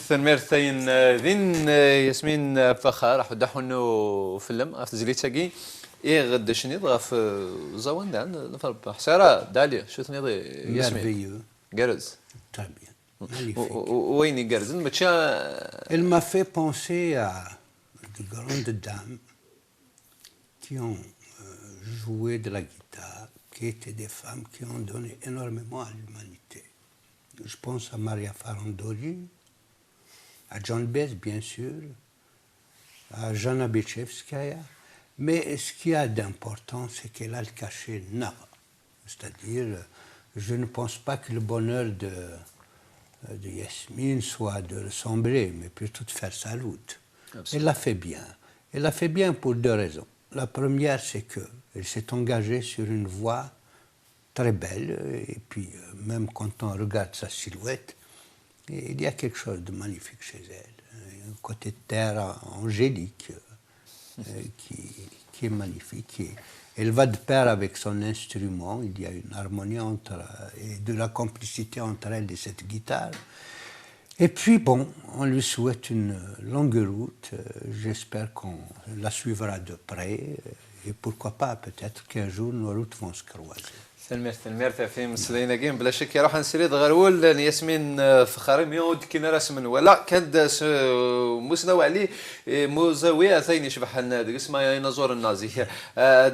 تنميرثين ذين ياسمين فخر راح دحونو فيلم في زليتاكي غد شنيض غاف زوان دان نفر حسارة داليا شو تنيض ياسمين جرز Très bien, magnifique. وين جرز Elle m'a fait penser à de grandes dames qui ont joué de la guitare, qui étaient des femmes qui ont donné énormément à l'humanité. Je pense à Maria Farandoli, à John Bess, bien sûr, à Jana Bichevskaya. Mais ce qu'il y a d'important, c'est qu'elle a le cachet Nara. C'est-à-dire, je ne pense pas que le bonheur de Yasmine soit de ressembler, mais plutôt de faire sa route. Elle l'a fait bien. Elle l'a fait bien pour deux raisons. La première, c'est qu'elle s'est engagée sur une voie très belle, et puis même quand on regarde sa silhouette, il y a quelque chose de magnifique chez elle. Un côté de terre angélique qui est magnifique. Elle va de pair avec son instrument, il y a une harmonie et de la complicité entre elle et cette guitare. Et puis bon, on lui souhaite une longue route, j'espère qu'on la suivra de près, et pourquoi pas, peut-être qu'un jour nos routes vont se croiser. تنميرت في مسلينا جيم بلا شك راح نسريد غرول ياسمين فخاري ميود كنا رسم ولا كاد مسنو عليه مزاوية ثاني شبح النادي اسمها ينظر النازي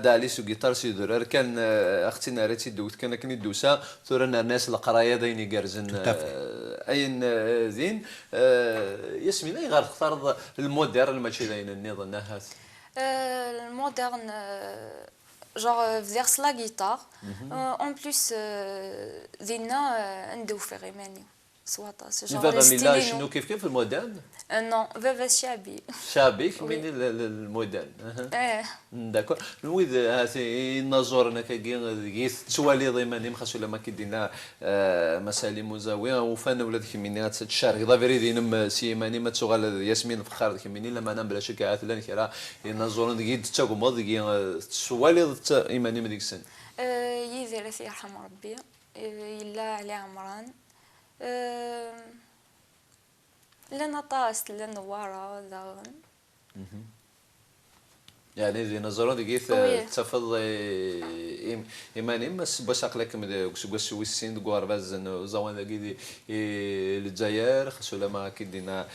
دالي سو جيتار سيدور كان اختنا ريتي دوت كان يدوسا ثورنا الناس القرايه دايني جارزن اين زين ياسمين اي غير اختار المودرن ماشي داين النظام نهاس المودرن genre verse la guitare. En plus, Dina عنده في غيماني سواطة genre ستيلينو شنو كيف المودرن؟ non فيفا شعبي شعبي كمين المودرن داكور نويد هاتي نزورنا كي توالي ضيماني مخاصو لما كيدينا مسالي مزاويه وفانا ولاد كميني تشارك ضافيري دينم سيماني ما تسوغال ياسمين فخار كميني لما انا بلا شك عاتلان كرا نزورنا ديك تاكم ديك توالي ايماني من ديك السن يذير يرحم ربي يلا علي عمران لنا طاس لنا ورا ذاون يعني زي نظرون دقيت تفض إيماني بس بس أقلك من كسوة السين دقوار بس إنه زوان دقيدي الجزائر خصو لما كدينا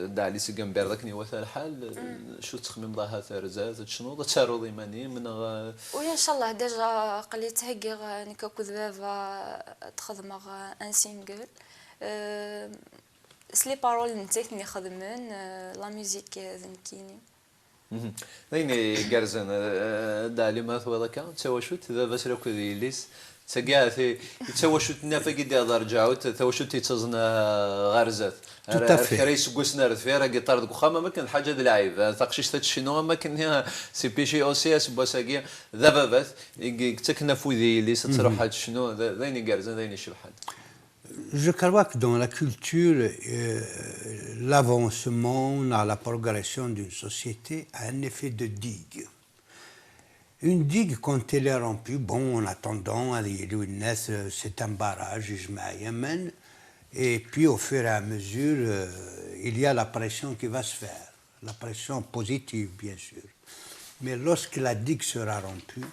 دالي سجن بردكني وثا الحال شو تخمم ضاها ثرزات شنو تشارو إيماني من ويا إن شاء الله ديجا قليت هكي نكا كذبة تخدم ان سينجل سلي بارول نتاعي خدمن لا ميوزيك ذنكيني دايني جارزن دالي ما ثوا ذاك تسوشوت ذا بس لو كذي ليس تجاثي تسوشوت نافق دي رجعوت تسوشوت تزنا غرزات رئيس قسنا فيها جيتار دك خامه ما كان حاجه لعيب تقشيش تشينو ما كان هي سي بي جي او سي اس بوساقيه ذبابات تكنا فوذي ليس تروح هاد شنو دايني جارزن دايني شبحان. Je crois que dans la culture, l'avancement, la progression d'une société a un effet de digue. Une digue, quand elle est rompue, bon, en attendant, c'est un barrage, et puis au fur et à mesure, il y a la pression qui va se faire, la pression positive, bien sûr. Mais lorsque la digue sera rompue,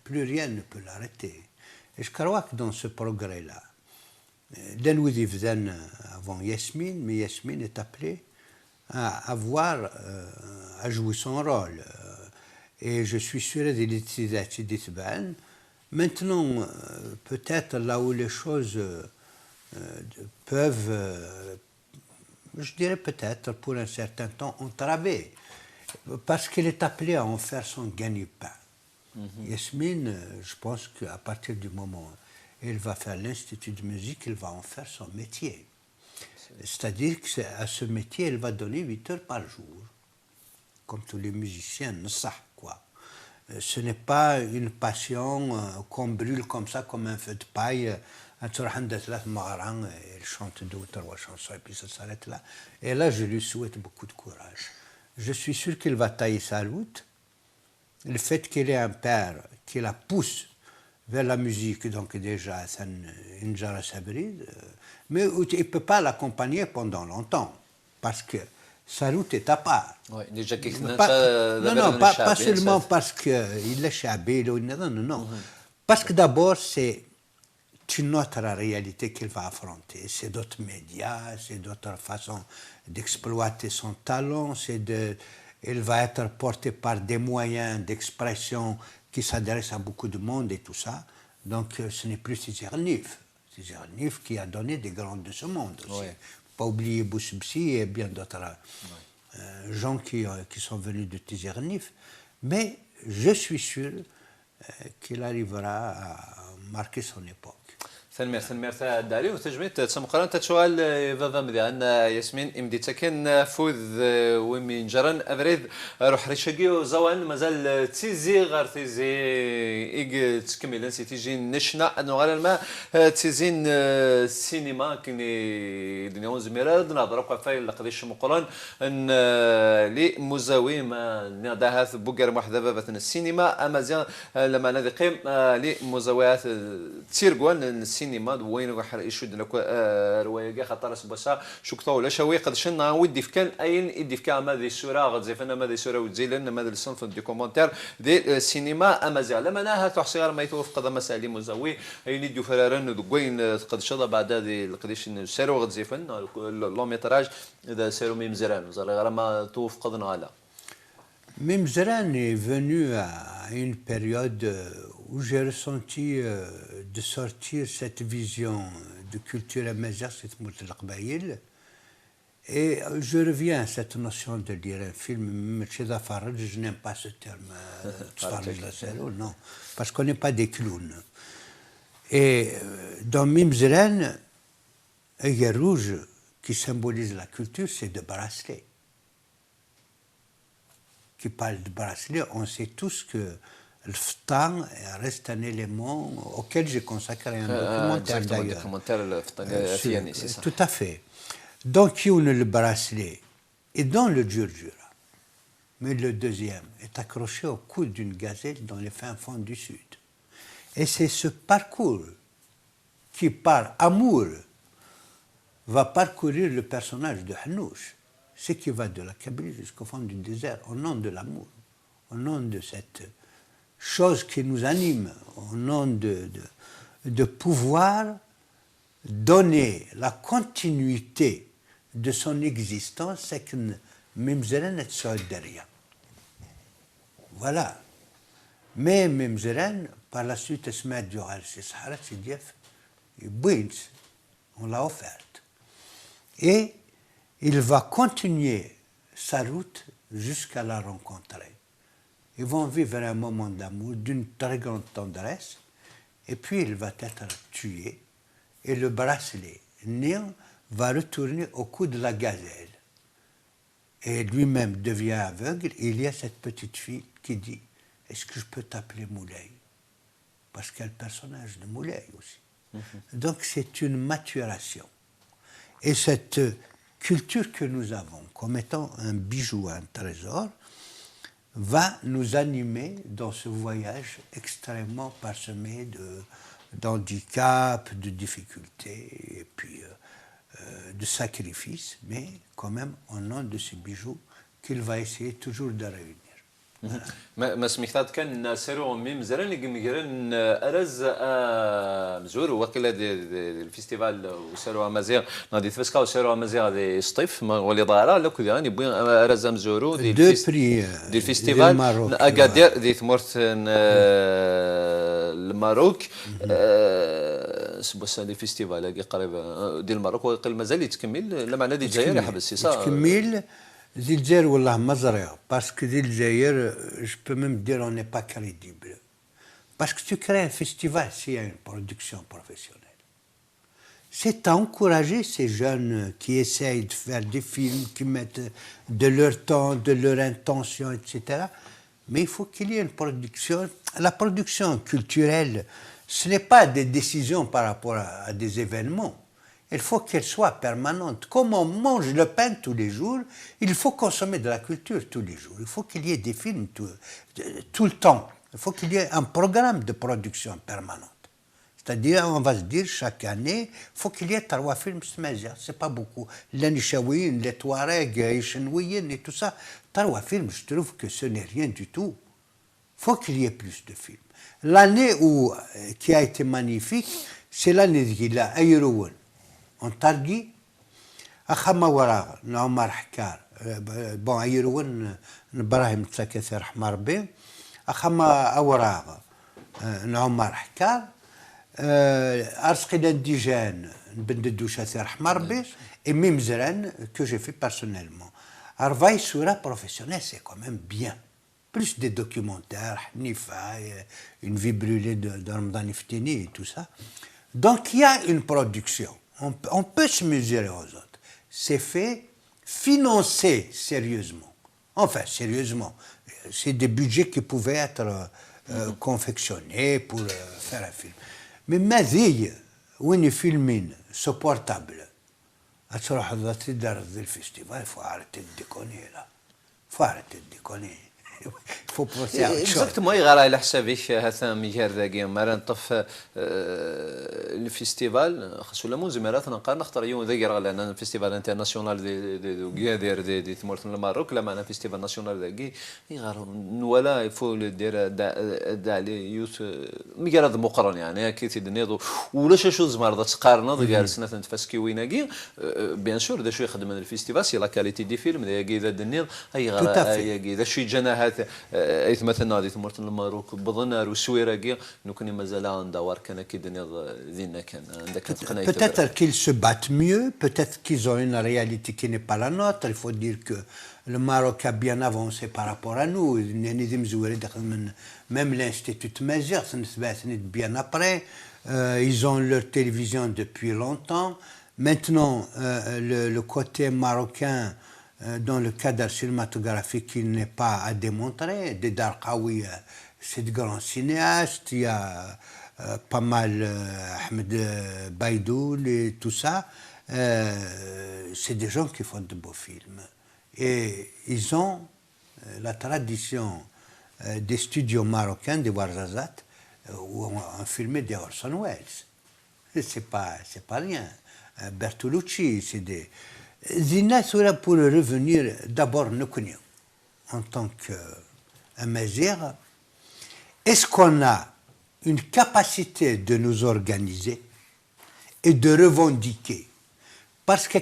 plus rien ne peut l'arrêter. Et je crois que dans ce progrès-là, Danoudi Vzen avant Yasmine, mais Yasmine est appelée à jouer son rôle. Et je suis sûr d'Itban. Maintenant, peut-être là où les choses peuvent, je dirais peut-être pour un certain temps, entraver, parce qu'elle est appelée à en faire son gagne-pain. Yasmine, je pense qu'à partir du moment où elle va faire l'Institut de musique, elle va en faire son métier. C'est-à-dire qu'à ce métier, elle va donner 8 heures par jour. Comme tous les musiciens, quoi. Ce n'est pas une passion qu'on brûle comme ça, comme un feu de paille. Elle chante 2 ou 3 chansons et puis ça s'arrête là. Et là, je lui souhaite beaucoup de courage. Je suis sûr qu'elle va tailler sa route. Le fait qu'elle ait un père qui la pousse vers la musique, donc déjà, c'est une genre sabrid, mais il ne peut pas l'accompagner pendant longtemps, parce que sa route est à part. Oui, déjà Non, non, pas seulement parce qu'il est chabé, non, non, non. Parce que d'abord, c'est une autre réalité qu'il va affronter. C'est d'autres médias, c'est d'autres façons d'exploiter son talent, il va être porté par des moyens d'expression qui s'adressent à beaucoup de monde et tout ça. Donc ce n'est plus César Nif qui a donné des grands de ce monde aussi. Ouais. Pas oublier Boussibsi et bien d'autres gens qui sont venus de Tizernif. Mais je suis sûr qu'il arrivera à marquer son époque. ثنمير تاع الداري وتجميت تسمقران تشوال فافا مديان ياسمين امدي تكن فوذ ومن جرن افريد روح ريشاكيو زوان مازال تيزي غير تيزي ايج تكمل سي تيجي نشنا انه غير الماء تيزين السينما كني دنيا زميره نهضروا فاي لقديش مقران ان لي مزاوي ما نداها بوكر واحده بابا السينما امازيان لما نادي قيم لي مزاويات تيرغوان السينما وين وحر يشد لك روايه خاطر سباسا شكطو ولا شوي قد شنا ودي في كان اين يدي في كان ماذا السوره غتزيفنا ماذا السوره وتزيلنا ماذا الصنف دي كومونتير دي السينما امازيغ لما ناها تحصي غير ما يتوفق قد مسالي مزوي اين يديو فرارن وين قد شدا بعد هذه القديش سيرو غتزيفن لو ميتراج اذا سيرو ميمزران غير ما توفق قد نالا Mimzran est venu à une période où j'ai ressenti de sortir cette vision de culture amazigh, cette Moutlaqbaïl, et je reviens à cette notion de lire un film. Je n'aime pas ce terme, non, parce qu'on n'est pas des clowns. Et dans Mimzran, un rouge qui symbolise la culture, c'est de bracelet. Qui parle de bracelet, on sait tous que le ftan reste un élément auquel j'ai consacré un documentaire d'ailleurs. Tout à fait. Donc, il y a le bracelet et dans le djurdjura. Mais le deuxième est accroché au cou d'une gazelle dans les fins fonds du sud. Et c'est ce parcours qui, par amour, va parcourir le personnage de Hanouch. Ce qui va de la Kabylie jusqu'au fond du désert, au nom de l'amour, au nom de cette chose qui nous anime, au nom de pouvoir donner la continuité de son existence, c'est que Mimzran est derrière. Voilà. Mais Mimzran, par la suite, se met du Sahara, on l'a offerte. Et il va continuer sa route jusqu'à la rencontrer. Ils vont vivre un moment d'amour d'une très grande tendresse, et puis il va être tué, et le bracelet néant va retourner au cou de la gazelle. Et lui-même devient aveugle, et il y a cette petite fille qui dit « Est-ce que je peux t'appeler Moulay ?» Parce qu'il y a le personnage de Moulay aussi. Donc c'est une maturation. Et cette culture que nous avons comme étant un bijou, un trésor, va nous animer dans ce voyage extrêmement parsemé d'handicaps, de difficultés et puis de sacrifices, mais quand même au nom de ce bijou qu'il va essayer toujours de réunir. ما سميتات كان سيرو مزران يمكن ارز مزور وكيل الفيستيفال وسيرو مزيغ نادي تفسكا وسيرو مزيغ دي سطيف ولي ضاره لو كذا يبغي ارز مزورو دي الفيستيفال اكادير دي ثمورت الماروك سبوس دي فيستيفال قريب ديال الماروك وقيل مازال يتكمل لا معنى دي الجزائر يحبس يتكمل Zilzer wallah mazrea, parce que Zilzer, je peux même dire on n'est pas crédible. Parce que tu crées un festival s'il y a une production professionnelle. C'est à encourager ces jeunes qui essayent de faire des films, qui mettent de leur temps, de leur intention, etc. Mais il faut qu'il y ait une production. La production culturelle, ce n'est pas des décisions par rapport à des événements. Il faut qu'elle soit permanente. Comme on mange le pain tous les jours, il faut consommer de la culture tous les jours. Il faut qu'il y ait des films tout le temps. Il faut qu'il y ait un programme de production permanente. C'est-à-dire, on va se dire, chaque année, il faut qu'il y ait 3 films semaziens. C'est pas beaucoup. Les Nishaouïnes, les Touaregs, les Chenouïnes et tout ça. 3 films, je trouve que ce n'est rien du tout. Il faut qu'il y ait plus de films. L'année qui a été magnifique, c'est l'année de la Ayroun. En Targui, أخما وراء عمر حكار بون عيرون إبراهيم تساكث رحمة ربي أخما أوراغ عمر حكار أرسقنا ديجان بنددوشا رحمة ربي et Mimzran que j'ai fait personnellement. Arvaï Soura professionnel, c'est quand même bien. Plus des documentaires, Nifa, une vie brûlée de Ramadan Iftini et tout ça. Donc il y a une production. On peut se mesurer aux autres. C'est fait, financé sérieusement. Enfin, sérieusement. C'est des budgets qui pouvaient être confectionnés pour faire un film. Mais Mazille, où est filmine, ce portable, à ce moment-là, le festival, il faut arrêter de déconner là. Il faut arrêter de déconner. Il faut penser à autre chose. Exactement, il y a على حسابك هذا ميجار ذاكي مرة نطف الفيستيفال خاصو لمون زميرات نقار نختار يوم ذاكي راه لان الفيستيفال انترناسيونال دي دير دي تمورت الماروك لا معنا فيستيفال ناسيونال ذاكي يغار ولا يفو دير دا لي يوث ميجار هذا مقرن يعني كي تدنيض ولا شو زمار ذا تقارنا ذاك سنه تفاسكي ويناكي بيان سور ذا شو يخدم الفيستيفال سي لا كاليتي دي فيلم ذاكي ذا دنيض اي غار ذا شي جناحات ايث مثلا هذه تمرت الماروك بظنار وسويراكي نو كني مازال عندها وار كان كيدني ذينا كان عندك تقنيه. Peut-être qu'ils se battent mieux, peut-être qu'ils ont une réalité qui n'est pas la nôtre. Il faut dire que le Maroc a bien avancé par rapport à nous. Même l'Institut Mazir, bien après. Ils ont leur télévision depuis longtemps. Maintenant, le côté marocain, dans le cadre cinématographique, il n'est pas à démontrer. Des Darqaoui, c'est de grands cinéastes. Il y a pas mal Ahmed Baidoul et tout ça. C'est des gens qui font de beaux films. Et ils ont la tradition des studios marocains, des Ouarzazat, où on filmé des Orson Welles. C'est pas rien. Bertolucci, c'est des... Zina Soura, pour revenir, d'abord, nous connaissons, en tant qu'Amazir, est-ce qu'on a une capacité de nous organiser et de revendiquer? Parce que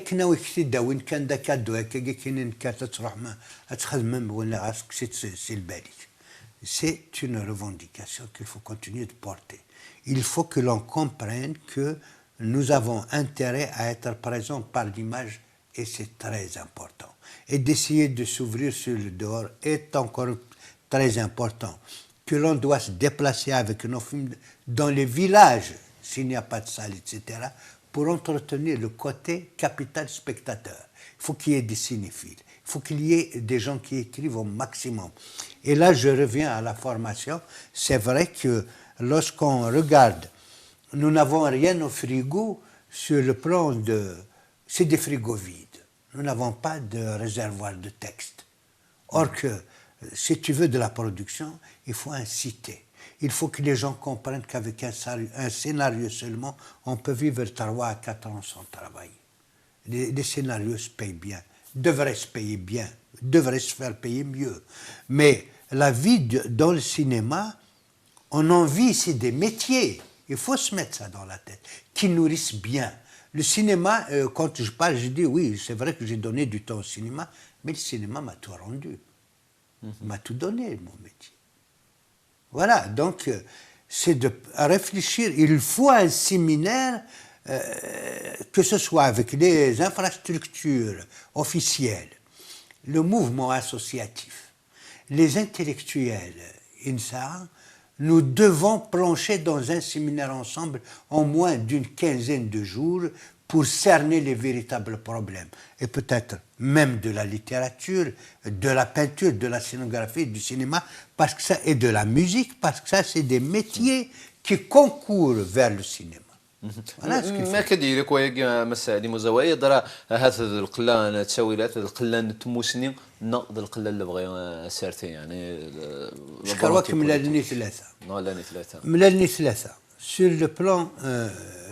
c'est une revendication qu'il faut continuer de porter. Il faut que l'on comprenne que nous avons intérêt à être présents par l'image et c'est très important. Et d'essayer de s'ouvrir sur le dehors est encore très important. Que l'on doit se déplacer avec nos films dans les villages, s'il n'y a pas de salle, etc., pour entretenir le côté capital spectateur. Il faut qu'il y ait des cinéphiles, il faut qu'il y ait des gens qui écrivent au maximum. Et là, je reviens à la formation. C'est vrai que lorsqu'on regarde, nous n'avons rien au frigo sur le plan de... C'est des frigos vides. Nous n'avons pas de réservoir de texte. Or que, si tu veux de la production, il faut inciter. Il faut que les gens comprennent qu'avec un scénario seulement, on peut vivre 3 à 4 ans sans travail. Les scénarios se payent bien, devraient se payer bien, devraient se faire payer mieux. Mais la vie dans le cinéma, on en vit, c'est des métiers. Il faut se mettre ça dans la tête, qui nourrissent bien. Le cinéma, quand je parle, je dis oui, c'est vrai que j'ai donné du temps au cinéma, mais le cinéma m'a tout rendu. M'a tout donné, mon métier. Voilà, donc c'est de réfléchir. Il faut un séminaire, que ce soit avec les infrastructures officielles, le mouvement associatif, les intellectuels, INSA. Nous devons plancher dans un séminaire ensemble en moins d'une quinzaine de jours pour cerner les véritables problèmes. Et peut-être même de la littérature, de la peinture, de la scénographie, du cinéma, parce que ça, et de la musique, parce que ça, c'est des métiers qui concourent vers le cinéma. ما كدير لك ويا مسالي مزوايا درا هذا القلة تساويلات القلة تموسني نقض القلة اللي بغي سارتي يعني شكرا ملالني ثلاثة ملالني ثلاثة ملالني ثلاثة sur le plan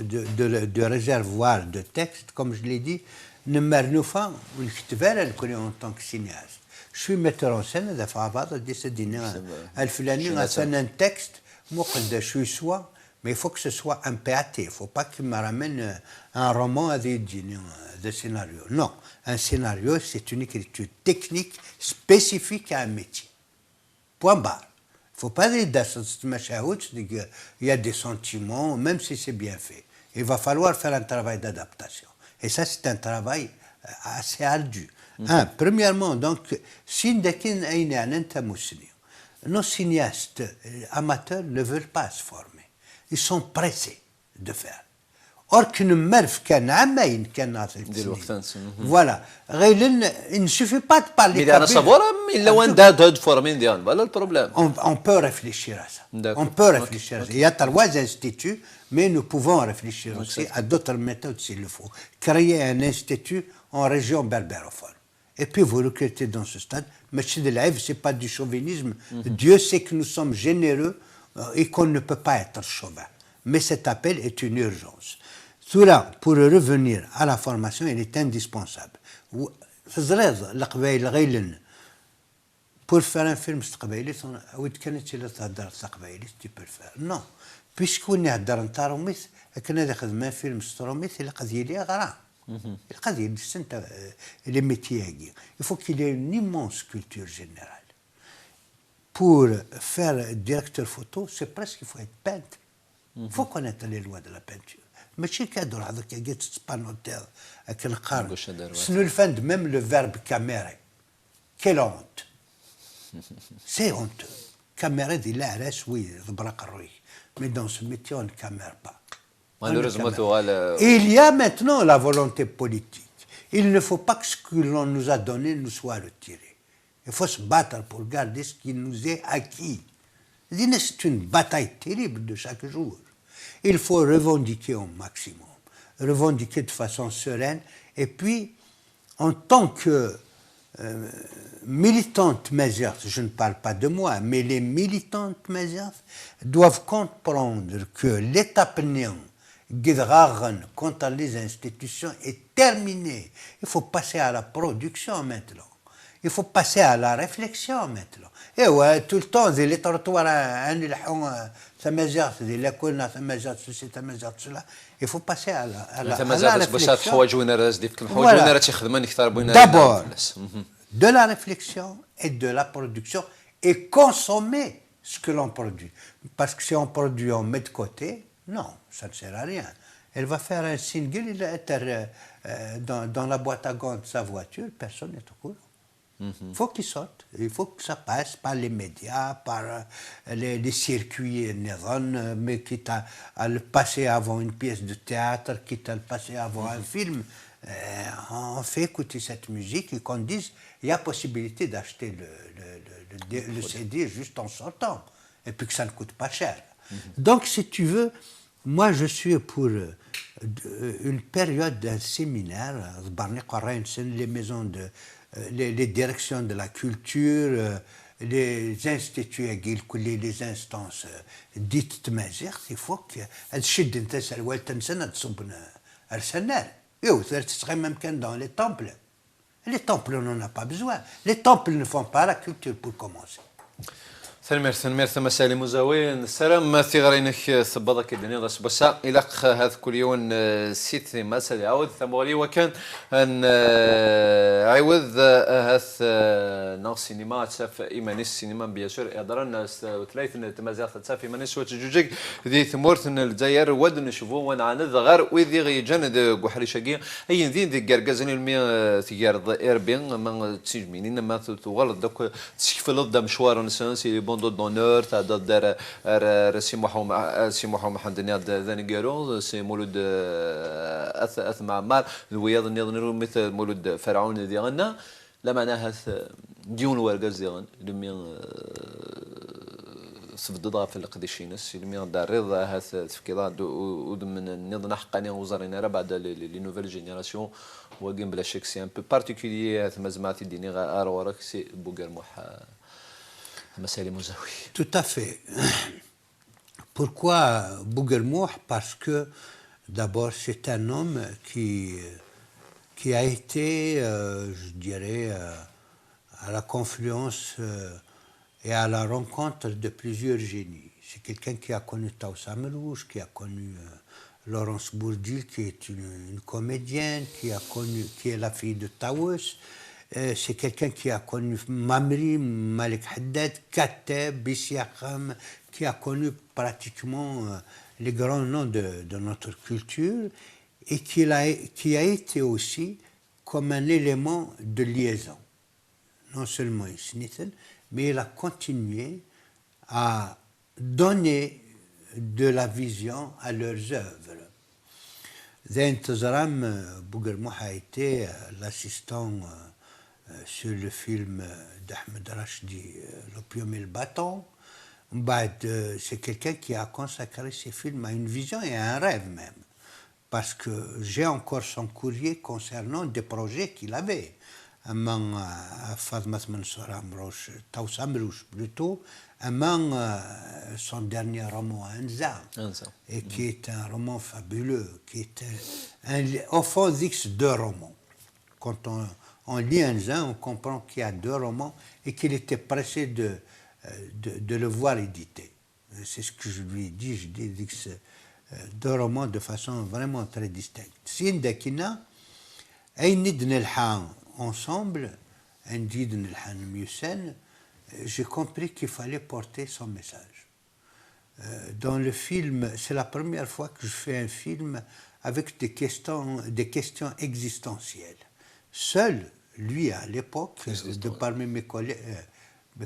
de réservoir de texte comme je l'ai dit نمرنوفا ونكتبها نكون en tant que cinéaste je suis metteur en scène هذا فعباط دي سديني الفلاني مثلا تكست مقد شو يسوى mais il faut que ce soit un PAT, il ne faut pas qu'il me ramène un roman à des scénarios. Non, un scénario, c'est une écriture technique spécifique à un métier. Point barre. Il ne faut pas dire qu'il y a des sentiments, même si c'est bien fait. Il va falloir faire un travail d'adaptation. Et ça, c'est un travail assez ardu. Premièrement, donc, nos cinéastes amateurs ne veulent pas se former. Ils sont pressés de faire. Or qu'une merve كان عامين كان voilà. Il ne suffit pas de parler. On peut réfléchir à ça. On peut réfléchir à ça. Il y a 3 instituts, mais nous pouvons réfléchir aussi à d'autres méthodes s'il le faut. Créer un institut en région berbérophone. Et puis vous recrutez dans ce stade. Mais ce n'est pas du chauvinisme. Dieu sait que nous sommes généreux et qu'on ne peut pas être chauvin. Mais cet appel est une urgence. Cela, pour revenir à la formation, il est indispensable. Pour faire un film, tu peux le faire. Non. Puisqu'on est dans un taromis, qu'on a un film taromis, il y a les métiers. Il faut qu'il y ait une immense culture générale. Pour faire directeur photo, c'est presque qu'il faut être peintre. Il faut connaître les lois de la peinture. Mais chez Kador, avec un guet spanotel, avec un car, c'est le fin de même le verbe caméra. Quelle honte! C'est honteux. Caméra dit là, oui, mais dans ce métier, on ne caméra pas. Il y a maintenant la volonté politique. Il ne faut pas que ce que l'on nous a donné nous soit retiré. Il faut se battre pour garder ce qui nous est acquis. C'est une bataille terrible de chaque jour. Il faut revendiquer au maximum, revendiquer de façon sereine. Et puis, en tant que militantes mézières, je ne parle pas de moi, mais les militantes mézières doivent comprendre que l'étape néant contre les institutions est terminée. Il faut passer à la production maintenant. Il faut passer à la réflexion maintenant. Et ouais, tout le temps, les trottoirs, il faut passer à la réflexion. D'abord, de la réflexion et de la production et consommer ce que l'on produit. Parce que si on produit, on met de côté, non, ça ne sert à rien. Elle va faire un single, il va être dans la boîte à gants de sa voiture, personne n'est au courant. Il faut qu'il sorte, il faut que ça passe par les médias, par les circuits neurones, mais quitte à le passer avant une pièce de théâtre, quitte à le passer avant un film. On fait écouter cette musique et qu'on dise il y a possibilité d'acheter le CD juste en sortant, et puis que ça ne coûte pas cher. Donc, si tu veux, moi je suis pour une période d'un séminaire, les maisons de les directions de la culture, les instituts, les instances dites de mazir, il faut qu'elles chident une telle ou elles serait même qu'un dans les temples. Les temples, on n'en a pas besoin. Les temples ne font pas la culture pour commencer. ثنمير مسالي مزاوين السلام ما ثغرينك ثبضك الدنيا غاس بسا الى هذا كل يوم سيت مسالي عاود ثموري وكان ان عاود هاث ناق سينما تساف ايماني السينما بيسور ادرنا ثلاث تمازيغ تساف ايماني سوات جوجيك ذي ثمورت الجزائر ود نشوفوا ونعاند غير وذي غيجند قحري شقي اي ذي ذي كركزني المي ثيار ايربين ما تسجمينين ما تغلط دوك تشكفل ضد مشوار نسانسي بوندو دونور تاع دار سي محمد نياد ذاني قالوا سي مولود اث معمار الوياض نيض مثل مولود فرعون ديالنا لا معناها ديون ورقز ديالنا لمي سفضضها في القديشينس المي داريض هاث تفكيضا ودمن النظام حقاني وزارينا بعد لي نوفيل جينيراسيون وقيم بلا شك سي ان بو بارتيكولير ثم زعماتي ديني غير وراك سي بوغرموح مسالي مزاوي. Tout à fait. Pourquoi Bouguermouh? Parce que d'abord c'est un homme qui a été, je dirais, à la confluence et à la rencontre de plusieurs génies. C'est quelqu'un qui a connu Taous Amrouche, qui a connu Laurence Bourdil, qui est une comédienne, qui est la fille de Taous. C'est quelqu'un qui a connu Mamri, Malik Haddad, Kateb, Bissiakham, qui a connu pratiquement les grands noms de notre culture et qui a été aussi comme un élément de liaison. Non seulement Isnithen, mais il a continué à donner de la vision à leurs œuvres. Zain Tazram Bouguermouh a été l'assistant sur le film d'Ahmed Rachdi, L'opium et le bâton. C'est quelqu'un qui a consacré ses films à une vision et à un rêve même. Parce que j'ai encore son courrier concernant des projets qu'il avait. Among Fatma Mansour Amrouche, Taous Amrouche plutôt, among son dernier roman Anza, et qui est un roman fabuleux, qui est au fond deux romans. Quand on lit Anza, on comprend qu'il y a deux romans et qu'il était pressé de le voir édité. C'est ce que je lui ai dit, je dis que c'est deux romans de façon vraiment très distincte. Sin Dakina, Aïnid Nelhan ensemble, Indid Nelhan Musen, j'ai compris qu'il fallait porter son message. Dans le film, c'est la première fois que je fais un film avec des questions existentielles. Seul, lui, à l'époque, de parmi mes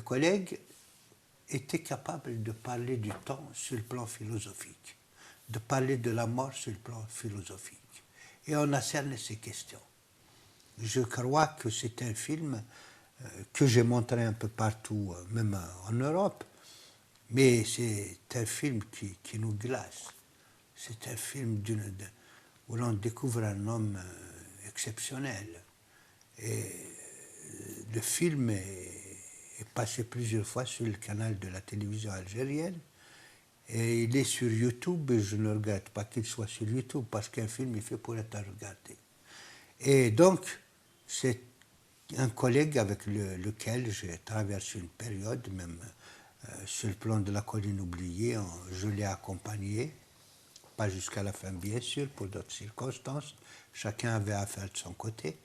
collègues, était capable de parler du temps sur le plan philosophique, de parler de la mort sur le plan philosophique. Et on a cerné ces questions. Je crois que c'est un film que j'ai montré un peu partout, même en Europe, mais c'est un film qui nous glace. C'est un film où l'on découvre un homme exceptionnel. Et le film est passé plusieurs fois sur le canal de la télévision algérienne. Et il est sur YouTube, et je ne regrette pas qu'il soit sur YouTube, parce qu'un film est fait pour être regardé. Et donc, c'est un collègue avec lequel j'ai traversé une période, même sur le plan de la colline oubliée, je l'ai accompagné, pas jusqu'à la fin bien sûr, pour d'autres circonstances, chacun avait affaire de son côté,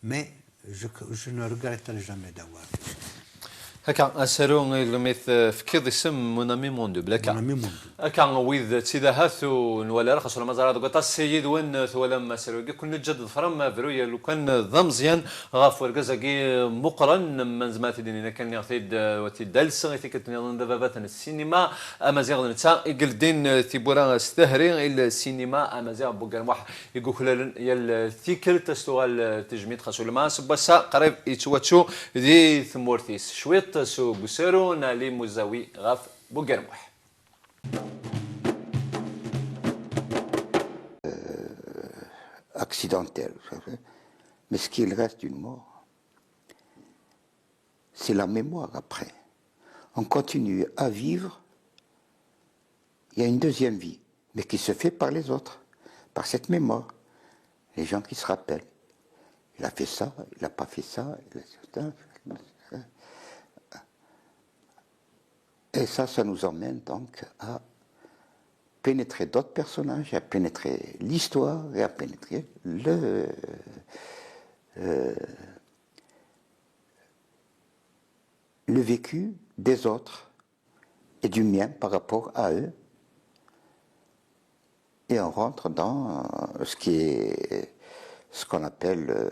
mais je ne regretterai jamais d'avoir fait ça. هكا اسالو الميث فكيض اسم مونامي موندو بلاكا مونامي موندو هكا ويذ تيدا هاثو نولا رخص ولا مزار دوكا تا السيد وين ثولا ما سالو كون نجدد فرام فرويا لو كان ضمزيان غاف وركزاكي مقرن من زمات ديننا كان يغثيد وتيدالس غيتي كتنظن دابا السينما امازيغ نتا يقلدين تيبورا استهري السينما امازيغ بوغرموح يقول خلال يا ثيكل تستوال تجميد خاصو لما سبسا قريب يتواتشو دي ثمورتيس شويط سو بوسيرو نالي مزاوي غاف بوغرموح accidentel. Mais ce qu'il reste d'une mort, c'est la mémoire après. On continue à vivre, il y a une deuxième vie, mais qui se fait par les autres, par cette mémoire. Les gens qui se rappellent. Il a fait ça, il n'a pas fait ça, il a fait ça. Et ça nous emmène donc à pénétrer d'autres personnages, à pénétrer l'histoire et à pénétrer le vécu des autres et du mien par rapport à eux. Et on rentre dans ce qu'on appelle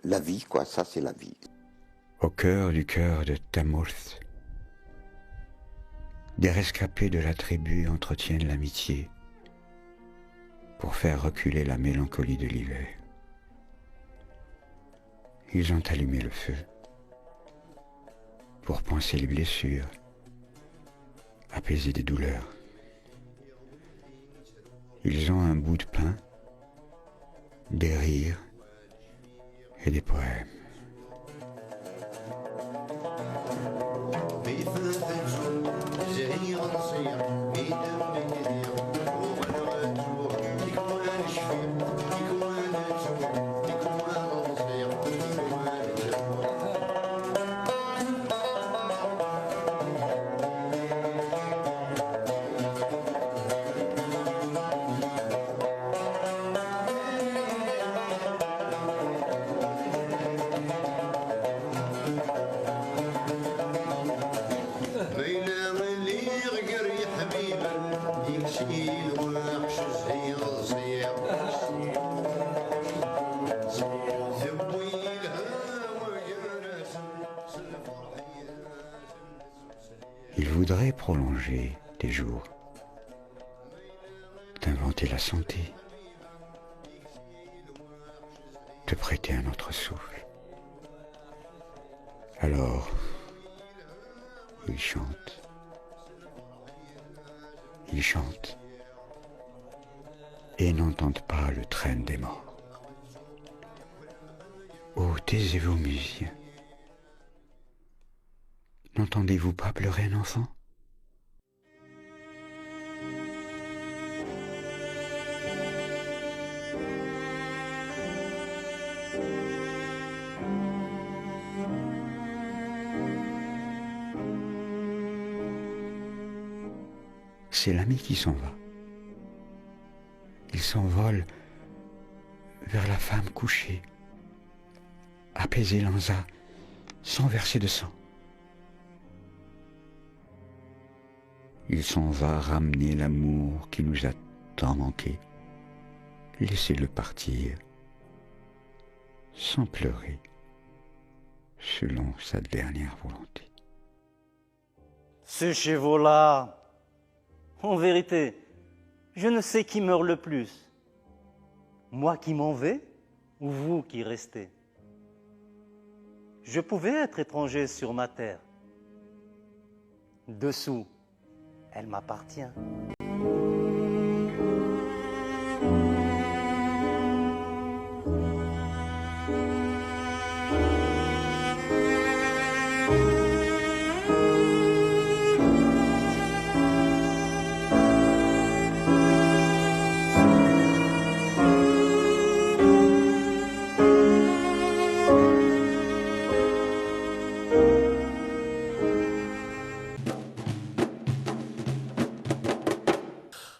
la vie, quoi. Ça, c'est la vie. Au cœur du cœur de Tamurth, des rescapés de la tribu entretiennent l'amitié pour faire reculer la mélancolie de l'hiver. Ils ont allumé le feu. pour panser les blessures, apaiser des douleurs. Ils ont un bout de pain, des rires et des poèmes. Il voudrait prolonger tes jours, t'inventer la santé, te prêter un autre souffle. Alors, il chante, et n'entendent pas le train des morts. Oh, taisez-vous, musiciens. N'entendez-vous pas pleurer un enfant? C'est l'ami qui s'en va. Il s'envole vers la femme couchée, apaiser l'ansa sans verser de sang. Il s'en va ramener l'amour qui nous a tant manqué. Laissez-le partir, sans pleurer, selon sa dernière volonté. Ces chevaux-là, en vérité, je ne sais qui meurt le plus. Moi qui m'en vais ou vous qui restez? Je pouvais être étranger sur ma terre. Dessous, elle m'appartient.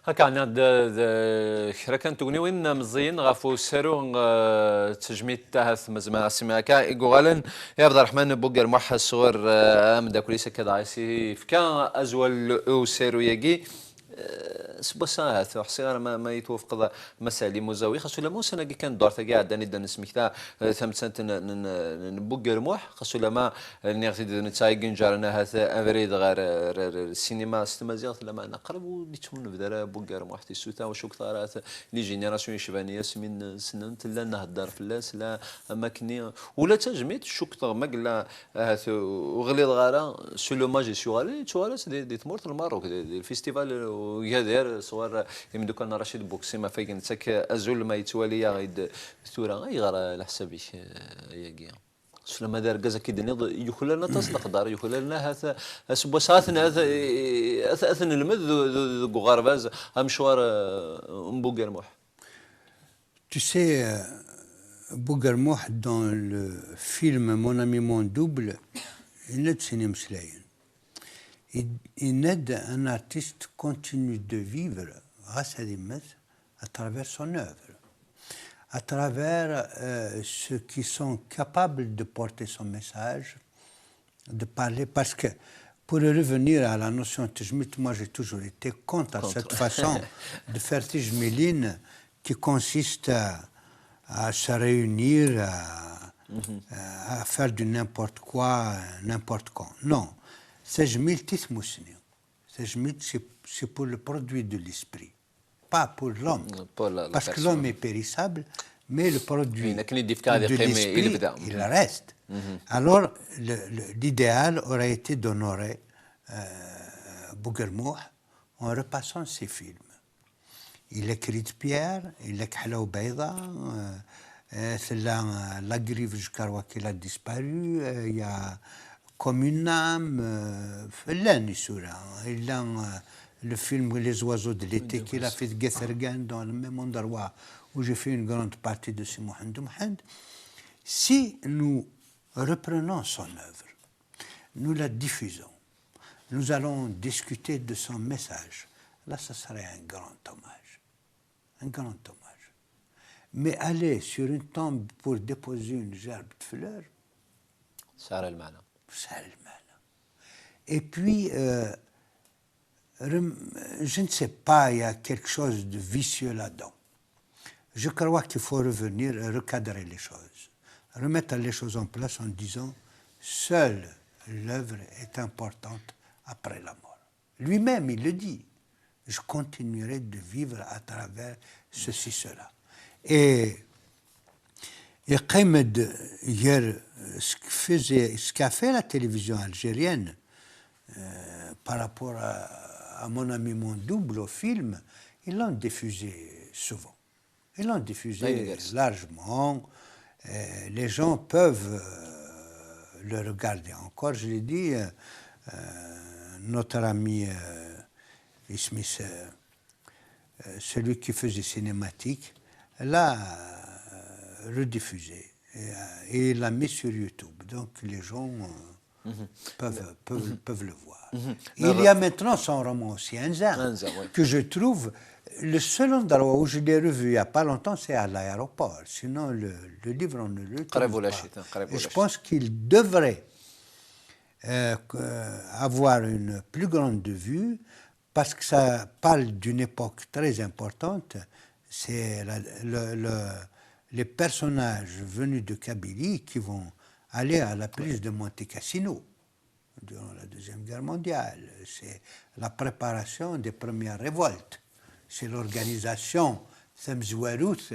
هكا عندنا كرا كانت تغنيوين مزيين غافو سارو تجميد تاعها مزما اسمها هكا يقولن يا عبد الرحمن بوغر موحد صغر امدا كوليسا كذا عايسي فكان ازول او سارو يجي سبوسا حسير ما يتوفق مسالي مزاوي خاصو لما سنه كان دور تاع داني دان سميكتا ثم سنت نبوغر موح خاصو لما نيغتي نتايغن جارنا هذا افريد غير السينما ستمازيغ لما نقرب وليتهم نبدا بوغر موح تي سوتا وشو كثارات لي جينيراسيون شبانيه سمين سنن لا نهضر فلاس لا اماكني ولا تجميد شو كثر ما قلا وغليظ غارا سو لو ماجي سوالي توالس دي تمورت الماروك الفيستيفال ويهدر صور من دوك انا رشيد بوكسي ما فايق نتاك ازول ما يتوالي غيد ثورا غير على حسابي ياكيا سلام دار كازا كيدني يخللنا تصدق دار يخللنا هذا سبوساتنا هذا اثن المذ غرباز مشوار مبوغرموح. Tu sais, Bouguermouh, dans le film Mon ami mon double, il est cinéma slayen. Il aide un artiste continue de vivre grâce à des messes à travers son œuvre, à travers ceux qui sont capables de porter son message, de parler. Parce que pour revenir à la notion de tijmit, moi j'ai toujours été contre cette façon de faire tijmiline qui consiste à se réunir, à faire du n'importe quoi, n'importe quand. Non. Tijmil tismousni. Tijmil, c'est pour le produit de l'esprit, pas pour l'homme. Parce que l'homme est périssable, mais le produit de l'esprit, il reste. Alors, l'idéal aurait été d'honorer Bouguermouh en repassant ses films. Il écrit de Pierre, il écrit Halaou Beïda, La Grive jusqu'à qu'il a disparu, il y a Comme une âme, il a le film Les oiseaux de l'été qu'il a fait de Gethergan dans le même endroit où j'ai fait une grande partie de ce Mohamed Mohamed. Si nous reprenons son œuvre, nous la diffusons, nous allons discuter de son message, là, ce serait un grand hommage. Un grand hommage. Mais aller sur une tombe pour déposer une gerbe de fleurs, ça a le mal. ça a le mal. Et puis, je ne sais pas, il y a quelque chose de vicieux là-dedans. Je crois qu'il faut revenir et recadrer les choses, remettre les choses en place en disant seule l'œuvre est importante après la mort. Lui-même, il le dit. Je continuerai de vivre à travers ceci, cela. Et Qamed, hier, ce qu'a fait la télévision algérienne par rapport à Mon ami, mon double au film, ils l'ont diffusé souvent. Ils l'ont diffusé largement. Les gens peuvent le regarder encore. Je l'ai dit, notre ami Smith, celui qui faisait cinématique, l'a rediffusé et il l'a mis sur YouTube. Donc les gens peuvent le voir. Il y a maintenant son roman aussi, Anza, que je trouve le seul endroit où je l'ai revu il n'y a pas longtemps, c'est à l'aéroport. Sinon, le livre, on ne le trouve pas. Et je pense qu'il devrait avoir une plus grande vue parce que ça parle d'une époque très importante. C'est les personnages venus de Kabylie qui vont aller à la prise de Monte Cassino durant la Deuxième Guerre mondiale. C'est la préparation des premières révoltes. C'est l'organisation Thamzouarout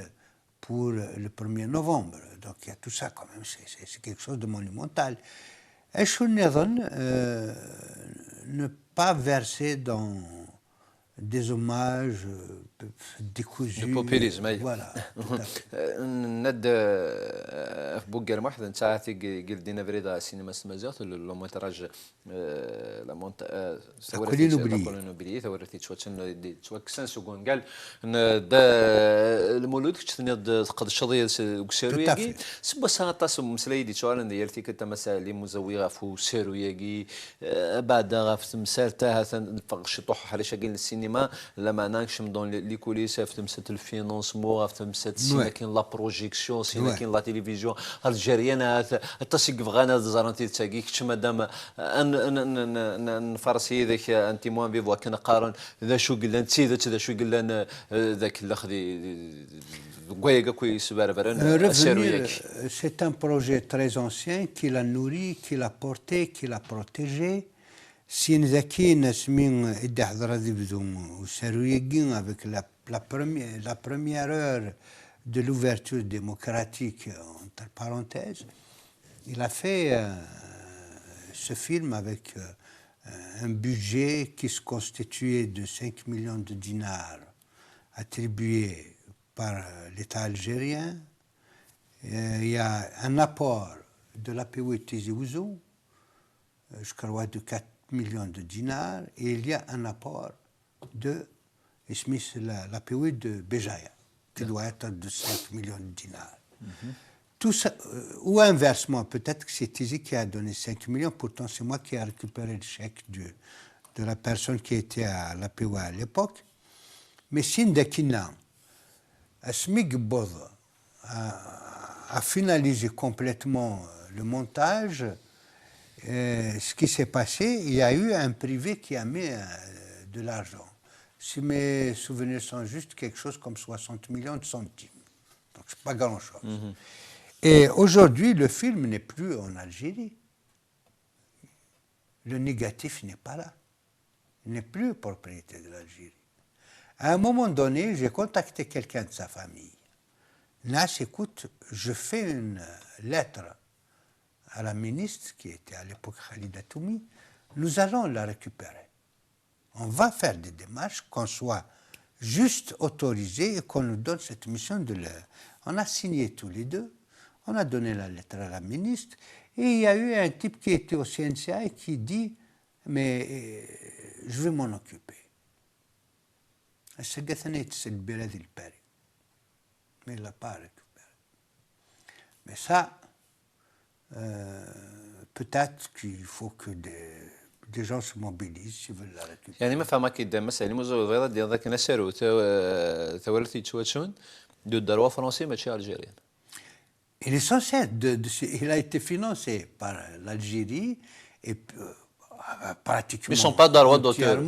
pour le 1er novembre. Donc il y a tout ça quand même, c'est quelque chose de monumental. Et ne pas verser dans des hommages décousus. Le populisme. Voilà. ند في بوغرموح انت قلت دينا فريدا السينما السمازيغ لو مونتاج لا مونت كولين اوبلي ثورتي تشواتشن تشواكسان سكون قال دا المولود كتني قد الشظيه وكسيروياكي سبا ساطاس مسليدي تشوالن ديالتي كتمسا لي مزويغا فو سيروياكي بعد غاف مسالتها فقش طوح حريشه قال السينما لما ناكش دون لي كوليس في تمسات الفينونسمون في تمسات سينا كاين لا بروجيكسيون سينا كاين لا تيليفزيون الجزائريين التسيق فغانا زرانتي تاكي كش مادام ان فرسي ذاك انت موان بيفوا كان قارن ذا شو قلنا نتسيدت ذا شو قلنا ذاك الاخذي C'est un projet très ancien qui l'a nourri, qui l'a porté, qui l'a protégé. Si nous avons avec la première heure de l'ouverture démocratique, entre parenthèses, il a fait ce film avec un budget qui se constituait de 5 millions de dinars attribués par l'État algérien. Il y a un apport de l'APO Tizi Ouzou, je crois de 4 millions de dinars, et il y a un apport de l'APO de Béjaïa, qui doit être de 5 millions de dinars. Tout ça, ou inversement, peut-être que c'est Tizi qui a donné 5 millions, pourtant c'est moi qui ai récupéré le chèque de la personne qui était à l'APO à l'époque. Mais Sindakina, Asmig Bod a finalisé complètement le montage. Ce qui s'est passé, il y a eu un privé qui a mis de l'argent. Si mes souvenirs sont justes, quelque chose comme 60 millions de centimes. Donc c'est pas grand-chose. Et aujourd'hui, le film n'est plus en Algérie. Le négatif n'est pas là. Il n'est plus propriété de l'Algérie. À un moment donné, j'ai contacté quelqu'un de sa famille. Nas, écoute, je fais une lettre à la ministre, qui était à l'époque Khalida Toumi, nous allons la récupérer. On va faire des démarches, qu'on soit juste autorisé et qu'on nous donne cette mission de l'heure. On a signé tous les deux, on a donné la lettre à la ministre, et il y a eu un type qui était au CNCA et qui dit « mais je vais m'en occuper ». C'est le Bélad il Pari. Mais il ne l'a pas récupéré. Mais ça, peut-être qu'il faut que des gens se mobilisent s'ils veulent la récupérer. يعني ما فهمك كده مثلا مزوغ ديال ذاك نسارو ثورتي تشواتشون دو الدروا فرنسي ماشي الجيريان. Il est censé il a été financé par l'Algérie et pratiquement. Ils ne sont pas droits d'auteur.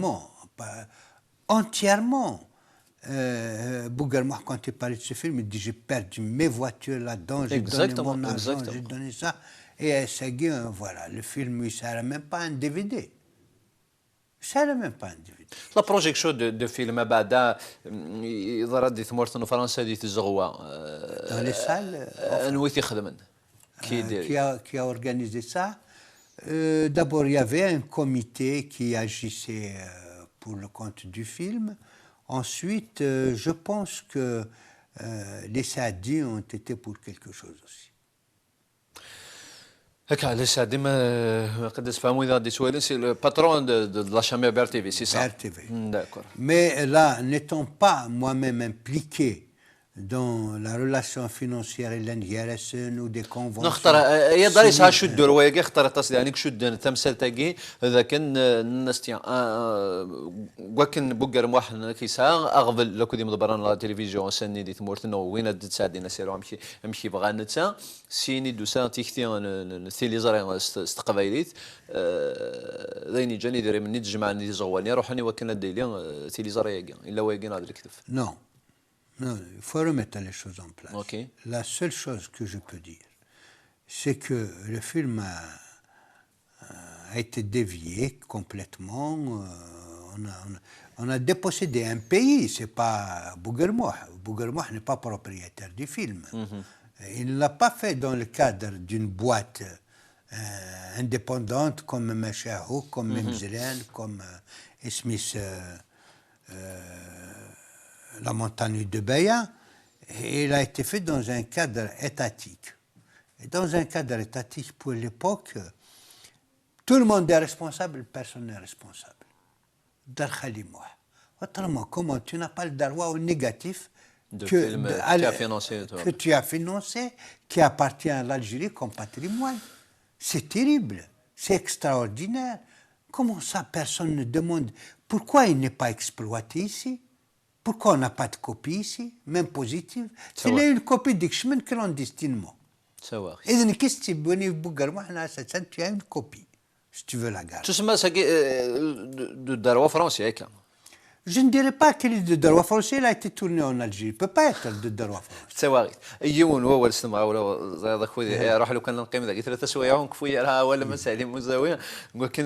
Entièrement. Bouguermois, quand il parlait de ce film, il dit j'ai perdu mes voitures là-dedans, j'ai donné mon argent, j'ai donné ça. Et Segui, voilà, le film, il ne sert même pas un DVD. Il ne sert même pas un DVD. لا بروجيكسيون دو فيلم بعدا يظهر دي ثمورتن فرنسا دي تزغوا Dans les salles. نويت يخدمن qui a organisé ça. D'abord, il y avait un comité qui agissait pour le compte du film. Ensuite, je pense que les Saadis ont été pour quelque chose aussi. هكا علاش ساعة ديما قد تفهموا اذا دي سؤال سي لو باترون دو لا شامبر بير تي في سي سا BR TV. داكور. Mais là, n'étant pas moi-même impliqué dans la relation financière et l'NGRSN ou des conventions. نختار هي داري سا شو الدور وياك اختار تصدي يعني شو التمثال تاعي اذا كان الناس تاع وكن بوغر واحد كيسا اغفل لو كودي مدبران لا تلفزيون سني دي ثمورتنا وين تساعدنا سيرو امشي بغا نتا سيني دوسا تيختي ثيليزري استقبايليت ذيني جاني ديري مني تجمع دي زغواني روحني وكن ديلي ثيليزري الا وياكي نهضر الكتف. Non. Non, il faut remettre les choses en place. Okay. La seule chose que je peux dire, c'est que le film a été dévié complètement. On a dépossédé un pays, c'est pas Bouguermois. Bouguermois n'est pas propriétaire du film. Il ne l'a pas fait dans le cadre d'une boîte indépendante comme Machahou, comme Memzelen, comme Smith. La montagne de Beya, et il a été fait dans un cadre étatique. Et dans un cadre étatique, pour l'époque, tout le monde est responsable, personne n'est responsable. Darkhalimoua. Autrement, comment tu n'as pas le droit au négatif que tu as financé, qui appartient à l'Algérie comme patrimoine. C'est terrible, c'est extraordinaire. Comment ça, personne ne demande pourquoi il n'est pas exploité ici? Pourquoi on n'a pas de copie ici, même positive? Il y a une copie d'Ikshman clandestinement. Et donc, qu'est-ce que tu veux dire? Tu as une copie, si tu veux la garder. Tu sais, c'est de droit français. Je ne dirais pas qu'il est de droit français, il a été tourné en Algérie. Il ne peut pas être de droit français. C'est vrai. يجون هو الاستماع ولا زاد خويا روح لو كان نقيم ذاك 3 سوايع ونكفويا راه ولا مسالي مزاويه ولكن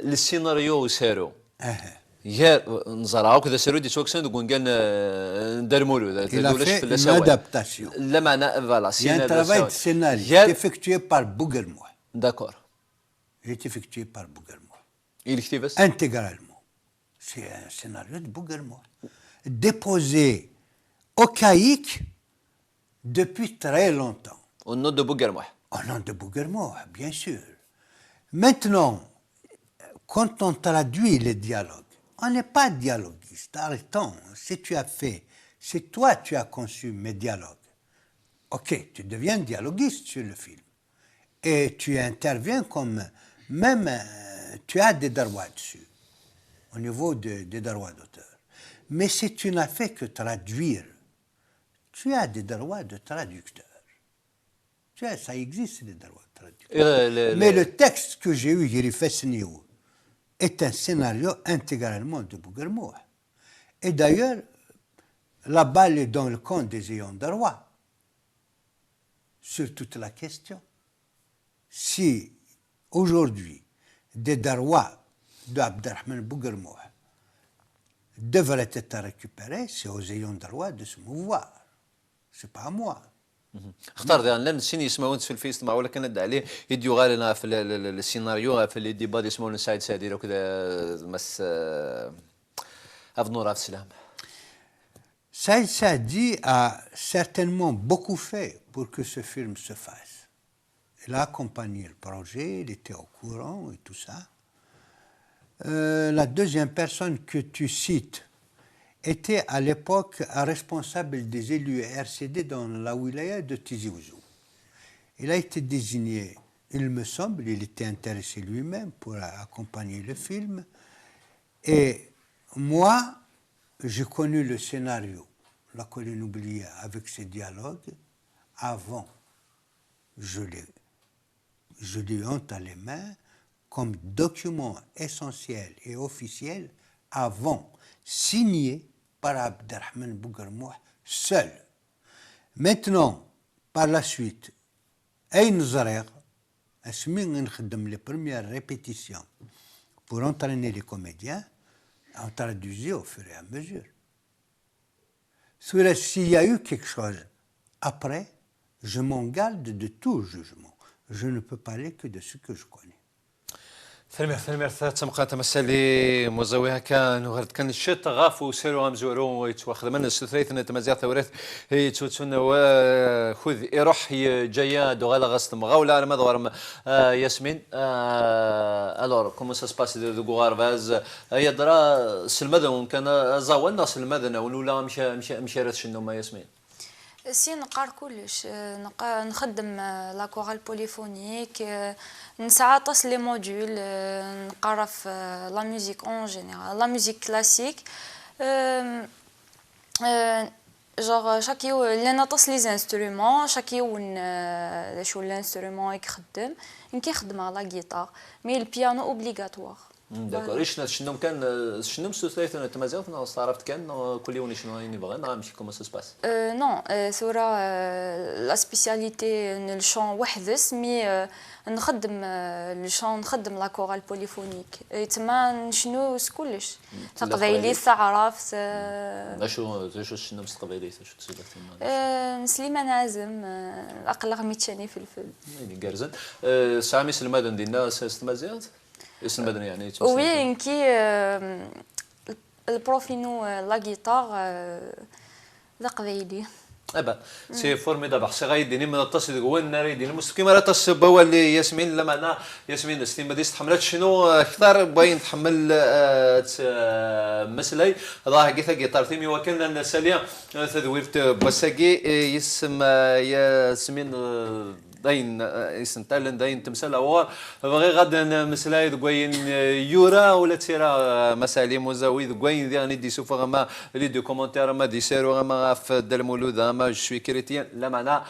السيناريو سارو يا نزرعوا كذا سيرو دي سوكسن دون كان ندرمولو une adaptation. لا معنى فوالا Il y a un travail de scénario effectué par Bouguermois. D'accord. Il est effectué par Bouguermois. Il écrit intégralement. C'est un scénario de Bouguermois. Déposé au CAIC depuis très longtemps. Au nom de Bouguermois. Au nom de Bouguermois, bien sûr. Maintenant, quand on traduit les dialogues, on n'est pas dialoguiste. Arrêtons. Si tu as fait, si toi tu as conçu mes dialogues, ok, tu deviens dialoguiste sur le film. Et tu interviens comme, même, tu as des droits dessus, au niveau des droits d'auteur. Mais si tu n'as fait que traduire, tu as des droits de traducteur. Tu as, ça existe, des droits de traducteur. Mais le texte que j'ai eu, Yerifes Niou, est un scénario intégralement de Bouguermois. Et d'ailleurs, la balle est dans le camp des ayants droit sur toute la question. Si aujourd'hui des droits d'Abderrahman Bouguermois devraient être récupérés, c'est aux ayants droit de se mouvoir. C'est pas à moi. اختار ديال لان السين يسمعون في الفيس مع ولا كان عليه يديو غالنا في السيناريو في اللي ديبا يسمعون سعيد سعدي وكذا مس افنور السلام. Saïd Saadi a certainement beaucoup fait pour que ce film se fasse. Il a accompagné le projet, il était au courant et tout ça. La deuxième personne que tu cites était à l'époque un responsable des élus RCD dans la wilaya de Tizi Ouzou. Il a été désigné, il me semble, il était intéressé lui-même pour accompagner le film. Et moi, j'ai connu le scénario, La colline oubliée, avec ses dialogues, avant. Je l'ai eu entre les mains comme document essentiel et officiel avant, signé par Abderrahmane Bougarmouh seul. Maintenant, par la suite, Aïn Zarer, les premières répétitions pour entraîner les comédiens, on traduisait au fur et à mesure. S'il y a eu quelque chose, après, je m'en garde de tout jugement. Je ne peux parler que de ce que je connais. ثلمير تمقى تمثلي مزويها كان وغرد كان الشت غاف وسيرو غامزورو يتواخذ من السثريت نتمازيغ ثورات يتوتون وخذ يروح جايه دوغالا غاست مغاولا ما دور ياسمين الور كومون سا سباس دو غارفاز يدرا سلمدن كان زاولنا سلمدن ولا مشى رات شنو ما ياسمين سي نقار كلش نخدم لا كورال بوليفونيك نسعى تصل لي موديول نقرا في لا ميوزيك اون جينيرال لا ميوزيك كلاسيك جوغ شاك يوم لنا تصل لي زانسترومون شاك يوم شو الانسترومون يخدم كيخدم على غيتار مي البيانو اوبليغاتوار داكور شنو كان شنو مسوسيت انا تمازيغ صارفت كان كل يوم شنو راني بغا نمشي كومون سا سباس نو ثورة لا سبيسياليتي الشون وحدس مي نخدم الشون نخدم لا كورال بوليفونيك تما شنو كلش تقبايلي تعرف شنو مستقبلي شو تسولف سليمان عازم اقل ميتشاني في الفيلم كارزن سامي سلمادن دينا تمازيغ اسم بدني يعني وين كي البروفينو لا غيتار ذا قبايلي ابا سي فورميدابل سي غايديني من التصل هو الناري ديال المسكين راه تصب هو اللي ياسمين لا معنا ياسمين ستيم بديس تحملات شنو اكثر باين تحمل مسلاي راه قيثا قيطار تيمي وكان ساليا تدويرت بوساكي يسم ياسمين داين اسم تالن داين تمثال اوار بغي غدا مسلاي دوين يورا ولا تيرا مسالي مزاوي دوين ديالني دي سوف غما لي دو كومونتير ما دي سيرو غما في المولود ما شوي كريتيان لا معنى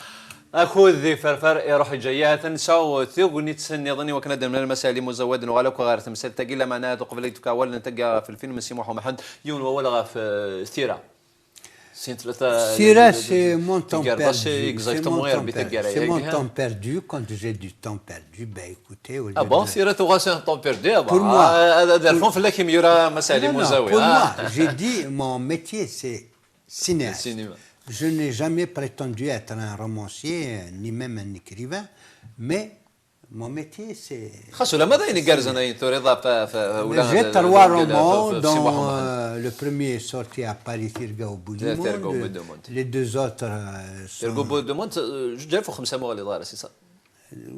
اخذ ذي فرفر يروح جايات نساو ثوغني تسني ظني وكنا من المسالي مزود وغالك غير تمثال تاقي لا معنى قبل تكاول نتلقى في الفيلم سي محمد يون ولا في ثيرا Syrah, c'est mon temps perdu. C'est mon temps perdu. Quand j'ai du temps perdu, ben écoutez... Ah bon, Syrah, tu as un temps perdu? Pour moi... Pour moi, j'ai dit, mon métier, c'est cinéaste. Je n'ai jamais prétendu être un romancier, ni même un écrivain, mais... Mon métier, c'est... J'ai 3 romans, dont le premier est sorti à Paris, Tirga au bout du monde. Les 2 autres sont... Tirga au bout du monde, je dirais qu'il faut 5 mois, c'est ça?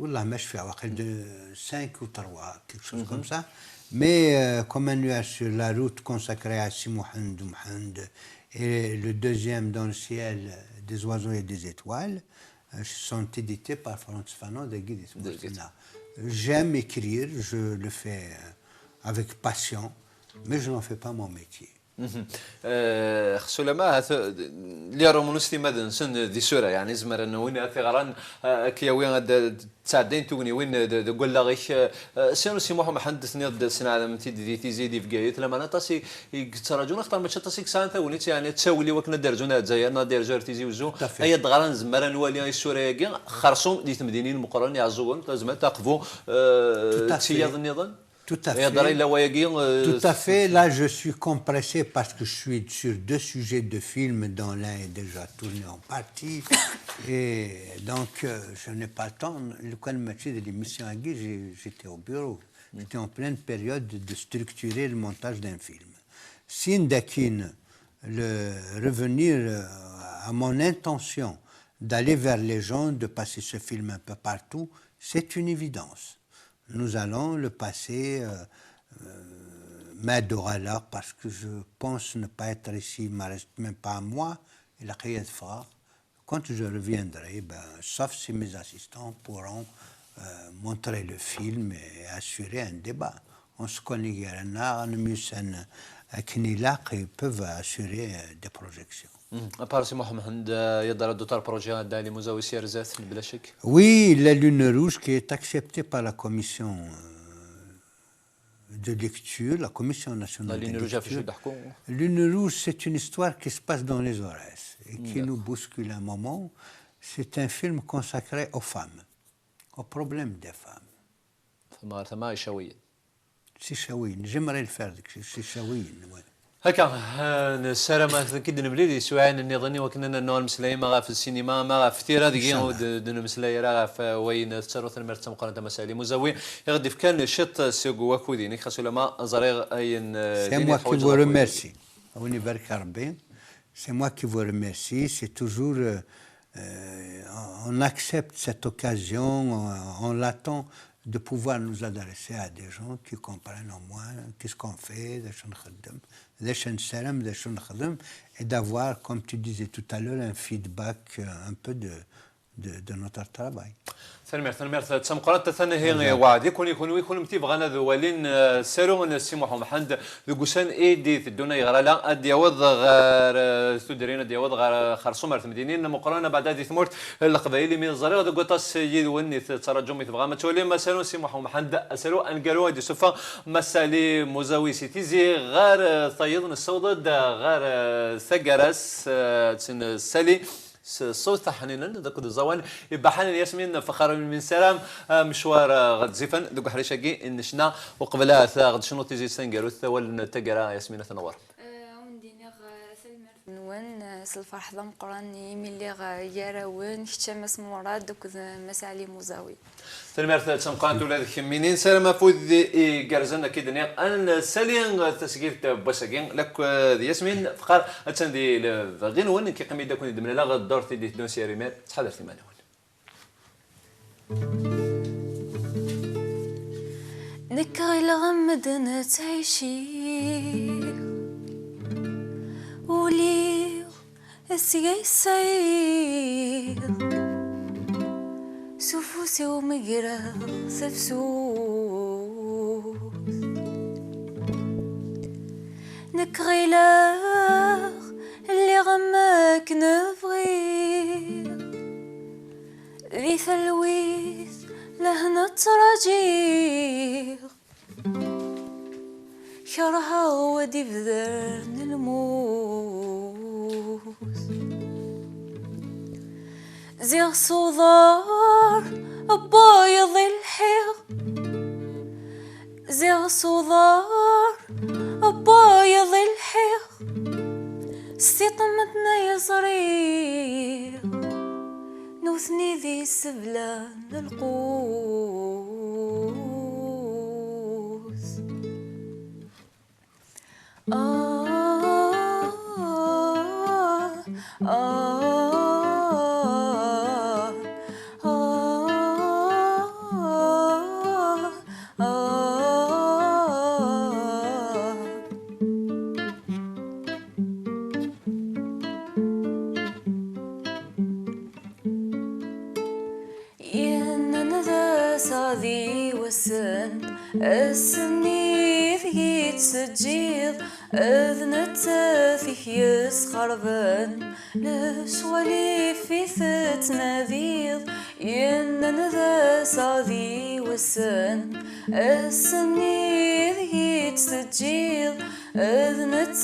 Wallah, je fais de 5 ou 3, quelque chose comme ça. Mais comme un nuage sur la route consacrée à Simohand et le deuxième dans le ciel des oiseaux et des étoiles, sont édités par Frantz Fanon de Guy Desmortina. J'aime écrire, je le fais avec passion, mais je n'en fais pas mon métier. خسولما اللي راه منستي مدن سن دي سوره يعني زمر انه وين ثغران كيا وين تساعدين توني وين تقول لا غيش سينو سي محمد ثني سنه على متي دي تيزيدي في قايت لما انا تاسي تراجون اختار ما تاسي كسان ثوني يعني تساولي وكنا درجونا زايرنا دير جور تيزي وزو هي دغران زمر نوالي السوره كاع خرصوم دي تمدينين مقرن يعزون لازم تقفوا تياض النظام Tout à fait. Tout à fait. Là, je suis compressé parce que je suis sur 2 sujets de films dont l'un est déjà tourné en partie. Et donc, je n'ai pas le temps. Le coin de l'émission à Guy, j'étais au bureau. J'étais en pleine période de structurer le montage d'un film. Sindakin, revenir à mon intention d'aller vers les gens, de passer ce film un peu partout, c'est une évidence. Nous allons le passer main d'or à l'heure parce que je pense ne pas être ici, il ne me reste même pas un mois, et la Khayat Far. Quand je reviendrai, sauf si mes assistants pourront montrer le film et assurer un débat. On se connaît, ils peuvent assurer des projections. Oui, la Lune Rouge qui est acceptée par la commission de lecture, la commission nationale de lecture. Lune Rouge, c'est une histoire qui se passe dans les Aurès et qui nous bouscule un moment. C'est un film consacré aux femmes, aux problèmes des femmes. C'est Chawin, j'aimerais le faire, c'est Chawin. هكا نسالم كيد نبليدي سواعين النظامي وكنا نوع المسلاي ما في السينما ما في تيرا ديال دون مسلاي راه في وين تصرف المرت مقارنه مسالي مزوي يغدي كان شط سيغو وكوديني خاصو لما زريغ اين سي موا كي فو ريميرسي اوني بارك ربي سي موا كي فو ريميرسي سي توجور on accepte cette occasion on l'attend de pouvoir nous adresser à des gens qui comprennent au moins qu'est-ce qu'on fait, et d'avoir, comme tu disais tout à l'heure, un feedback un peu de notre travail. ثاني تسمقرات ثاني هي وعد يكون متيبغانا ذوالين سالو سي محمد ذوكسان ايدي الدنيا يغرى لا ادي يوض غير سودرين ادي يوض غير خرصومر مدينين مقرانا بعد هذه ثمورت القبائل من الزريغ ذو قطاس يدوني تراجم تبغى ما تولي ما سالو سي محمد سالو انقالوا هذه سوفا مسالي مزاوي سيتيزي غير طيضن السوداد غير ثقرس سالي صوت حنينا ذاك الزوان يبقى حنين ياسمين فخر من سلام مشوار غد زفن ذوك حريشاكي نشنا وقبلها غد شنو تيجي سنقالو ثوال تقرا ياسمين تنور ونديني سلمر نون سلفرح ضم قراني ملي يراون هشام اسم مراد دوك مسالي مزاوي سلمر تسمقان ولا خمينين سلام فوز جارزنا كده ان سالين تسجيل بسجين لك ياسمين فقار تندي غين وين كي قمي داكون دمنا لا غدور تيدي دونسي ريمات تحضر ثمانه نكاي لغمد نتعيشي ولي السياي سير سفوسي ومقرا سفسوس نكغيلاغ اللي غماك نفغير ذي ثلويث لهنا تراجيغ شرها ودي بذرن الموس زيغ صدار بايض الحيغ زيغ صدار بايض الحيغ استطمتنا يا صريغ نوثني ذي سبلان القوس صادي وسن السني ذي تسجيض أذنت فيه يسخربن لشوالي في فتناديض ينن ذا صادي وسن السني ذي تسجيض أذنت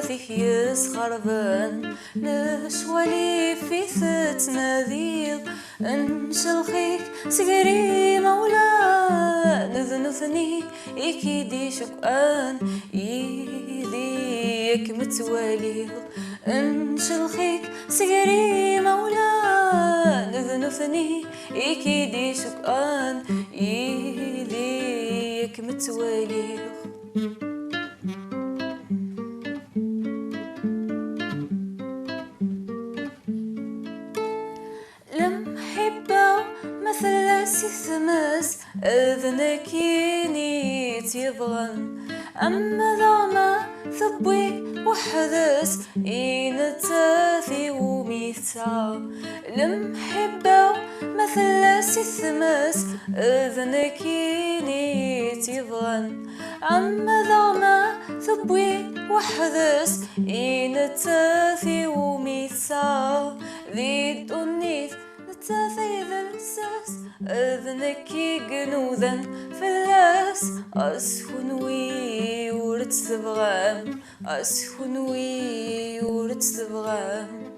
فيه يسخربن لشوالي في فتناديض انشلخيك سقري مولا نذنثني إكيدي شكان يديك متوالي انشلخيك سيري مولا نذنثني إكيدي شكان يديك متوالي مثل سيثمس أذنكيني تيبغن أما ذاما ثبوي وحدث إن تاثي وميثا المحبة مثل سيثمس أذنكيني تيبغن أما ذاما ثبوي وحدث إن تاثي وميثا ذي الدنيث تاثي ذا الساس أذنكي جنودا فلاس أسهنوي ورد تبغام أسهنوي ورد تبغام